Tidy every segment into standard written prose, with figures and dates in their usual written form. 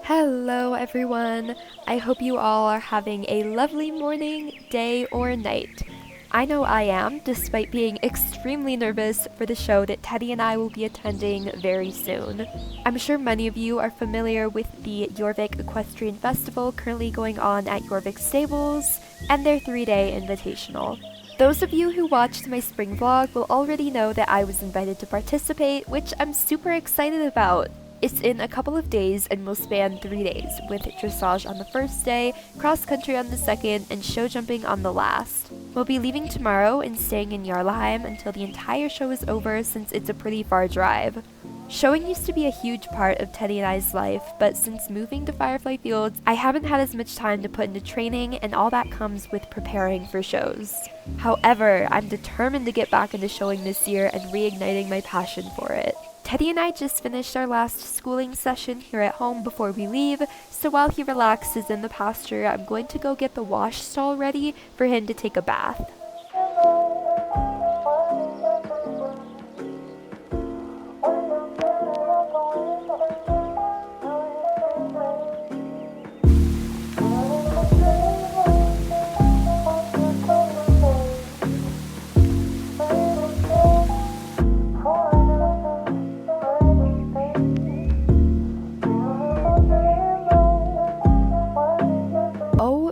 Hello everyone! I hope you all are having a lovely morning, day, or night. I know I am, despite being extremely nervous for the show that Teddy and I will be attending very soon. I'm sure many of you are familiar with the Jorvik Equestrian Festival currently going on at Jorvik Stables, and their 3-day Invitational. Those of you who watched my spring vlog will already know that I was invited to participate, which I'm super excited about. It's in a couple of days and will span 3 days, with dressage on the first day, cross country on the second, and show jumping on the last. We'll be leaving tomorrow and staying in Jarlheim until the entire show is over since it's a pretty far drive. Showing used to be a huge part of Teddy and I's life, but since moving to Firefly Fields, I haven't had as much time to put into training, and all that comes with preparing for shows. However, I'm determined to get back into showing this year and reigniting my passion for it. Teddy and I just finished our last schooling session here at home before we leave, so while he relaxes in the pasture, I'm going to go get the wash stall ready for him to take a bath.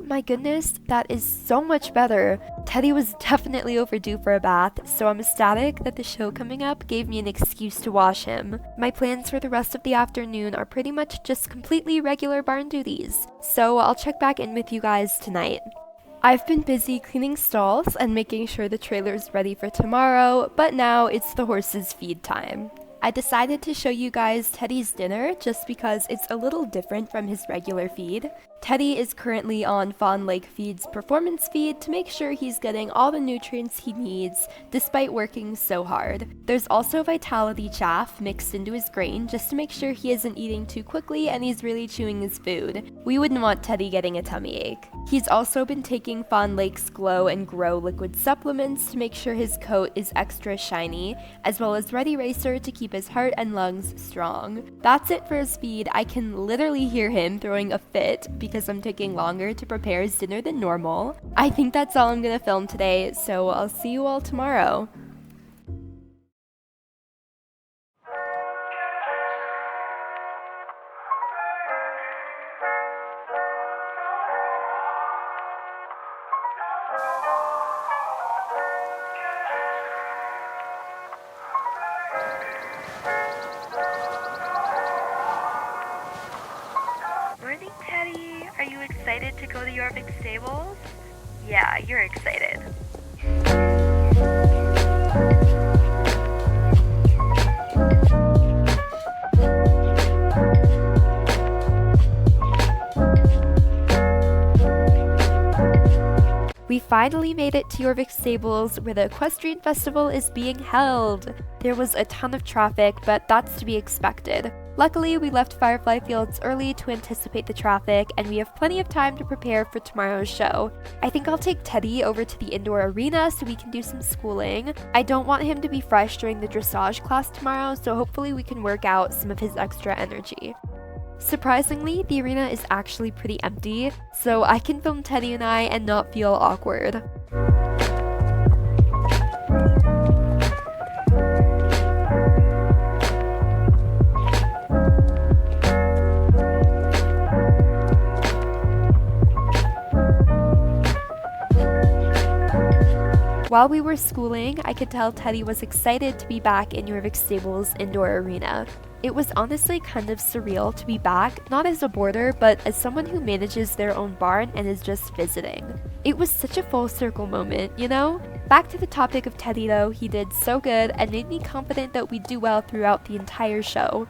My goodness, that is so much better. Teddy was definitely overdue for a bath, so I'm ecstatic that the show coming up gave me an excuse to wash him. My plans for the rest of the afternoon are pretty much just completely regular barn duties, so I'll check back in with you guys tonight. I've been busy cleaning stalls and making sure the trailer's ready for tomorrow, but now it's the horses' feed time. I decided to show you guys Teddy's dinner just because it's a little different from his regular feed. Teddy is currently on Fawn Lake Feed's performance feed to make sure he's getting all the nutrients he needs despite working so hard. There's also Vitality chaff mixed into his grain just to make sure he isn't eating too quickly and he's really chewing his food. We wouldn't want Teddy getting a tummy ache. He's also been taking Fawn Lake's Glow and Grow liquid supplements to make sure his coat is extra shiny, as well as Ready Racer to keep his heart and lungs strong. That's it for his feed. I can literally hear him throwing a fit because I'm taking longer to prepare his dinner than normal. I think that's all I'm gonna film today, so I'll see you all tomorrow. Morning, Teddy! Are you excited to go to Jorvik Stables? Yeah, you're excited. We finally made it to Jorvik Stables, where the Equestrian Festival is being held. There was a ton of traffic, but that's to be expected. Luckily, we left Firefly Fields early to anticipate the traffic, and we have plenty of time to prepare for tomorrow's show. I think I'll take Teddy over to the indoor arena so we can do some schooling. I don't want him to be fresh during the dressage class tomorrow, so hopefully we can work out some of his extra energy. Surprisingly, the arena is actually pretty empty, so I can film Teddy and I and not feel awkward. While we were schooling, I could tell Teddy was excited to be back in Jorvik Stables indoor arena. It was honestly kind of surreal to be back, not as a boarder, but as someone who manages their own barn and is just visiting. It was such a full circle moment, you know? Back to the topic of Teddy though, he did so good and made me confident that we'd do well throughout the entire show.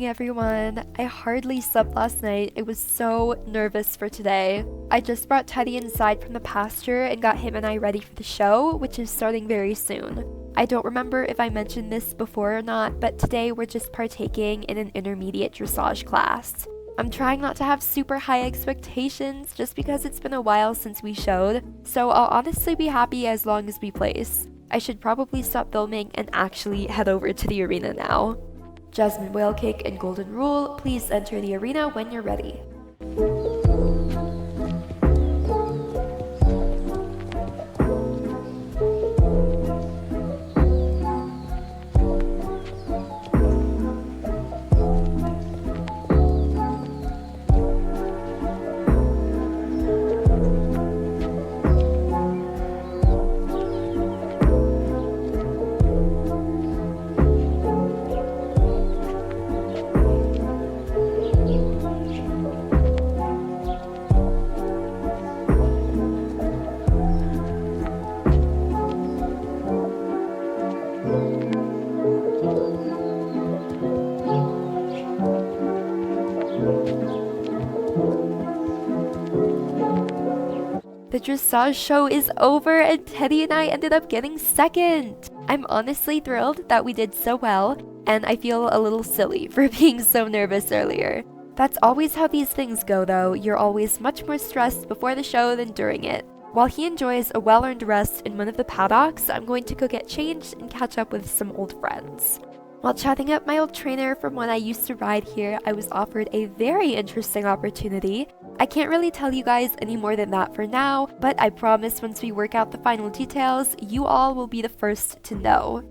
morning, everyone. I hardly slept last night. I was so nervous for today. I just brought Teddy inside from the pasture and got him and I ready for the show, which is starting very soon. I don't remember if I mentioned this before or not, but today we're just partaking in an intermediate dressage class. I'm trying not to have super high expectations just because it's been a while since we showed, so I'll honestly be happy as long as we place. I should probably stop filming and actually head over to the arena now. Jasmine Whale Cake and Golden Rule, please enter the arena when you're ready. The dressage show is over and Teddy and I ended up getting second. I'm honestly thrilled that we did so well, and I feel a little silly for being so nervous earlier. That's always how these things go though, you're always much more stressed before the show than during it. While he enjoys a well-earned rest in one of the paddocks, I'm going to go get changed and catch up with some old friends. While chatting up my old trainer from when I used to ride here, I was offered a very interesting opportunity. I can't really tell you guys any more than that for now, but I promise once we work out the final details, you all will be the first to know.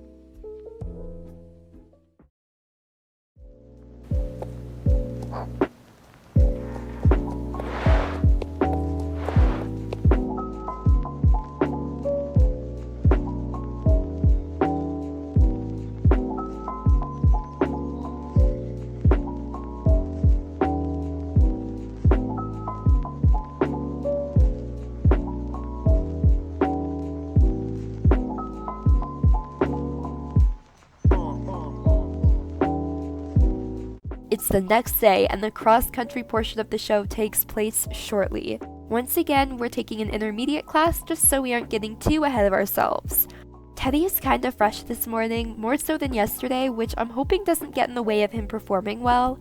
It's the next day, and the cross-country portion of the show takes place shortly. Once again, we're taking an intermediate class just so we aren't getting too ahead of ourselves. Teddy is kinda fresh this morning, more so than yesterday, which I'm hoping doesn't get in the way of him performing well.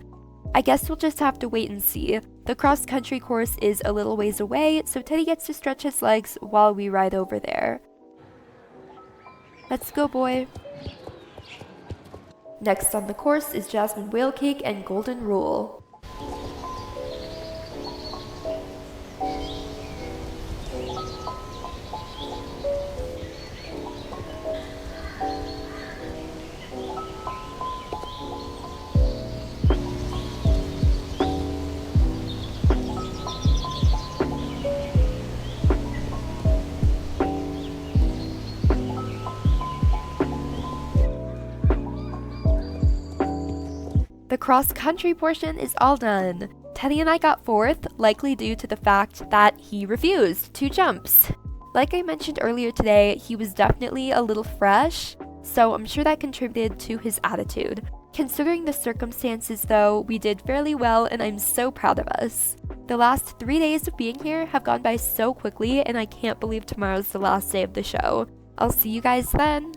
I guess we'll just have to wait and see. The cross-country course is a little ways away, so Teddy gets to stretch his legs while we ride over there. Let's go, boy. Next on the course is Jasmine Whale Cake and Golden Rule. The cross-country portion is all done. Teddy and I got 4th, likely due to the fact that he refused 2 jumps. Like I mentioned earlier today, he was definitely a little fresh, so I'm sure that contributed to his attitude. Considering the circumstances though, we did fairly well and I'm so proud of us. The last 3 days of being here have gone by so quickly and I can't believe tomorrow's the last day of the show. I'll see you guys then.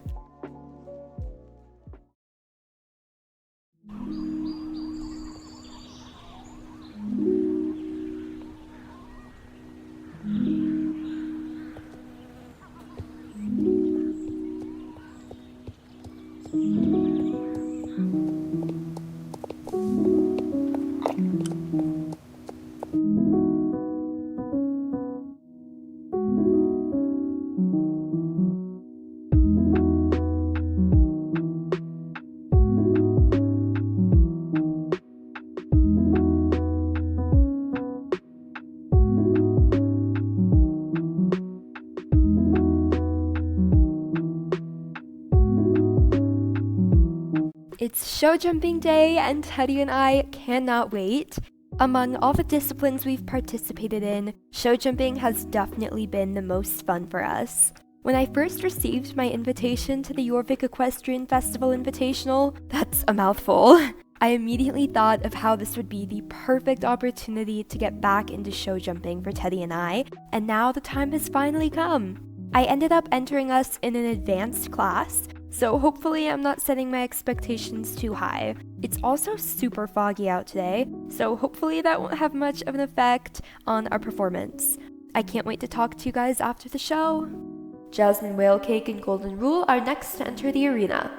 It's show jumping day and Teddy and I cannot wait. Among all the disciplines we've participated in, show jumping has definitely been the most fun for us. When I first received my invitation to the Jorvik Equestrian Festival Invitational, that's a mouthful, I immediately thought of how this would be the perfect opportunity to get back into show jumping for Teddy and I, and now the time has finally come. I ended up entering us in an advanced class, so hopefully I'm not setting my expectations too high. It's also super foggy out today, so hopefully that won't have much of an effect on our performance. I can't wait to talk to you guys after the show. Jasmine Whale Cake and Golden Rule are next to enter the arena.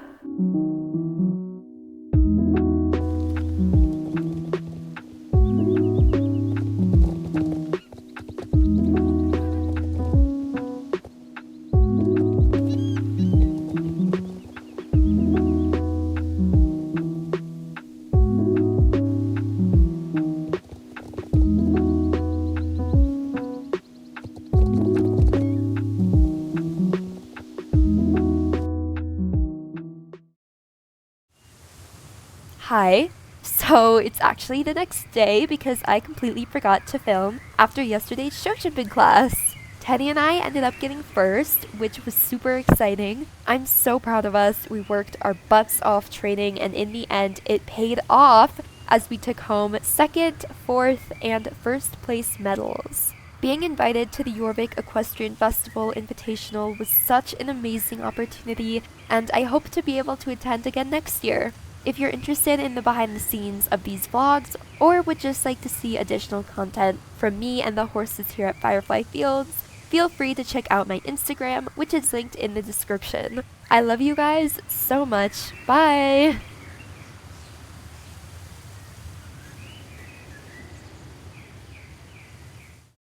Hi. So it's actually the next day because I completely forgot to film after yesterday's show jumping class. Teddy and I ended up getting first, which was super exciting. I'm so proud of us. We worked our butts off training, and in the end it paid off as we took home second, fourth, and first place medals. Being invited to the Jorvik Equestrian Festival Invitational was such an amazing opportunity, and I hope to be able to attend again next year. If you're interested in the behind the scenes of these vlogs, or would just like to see additional content from me and the horses here at Firefly Fields, feel free to check out my Instagram, which is linked in the description. I love you guys so much. Bye!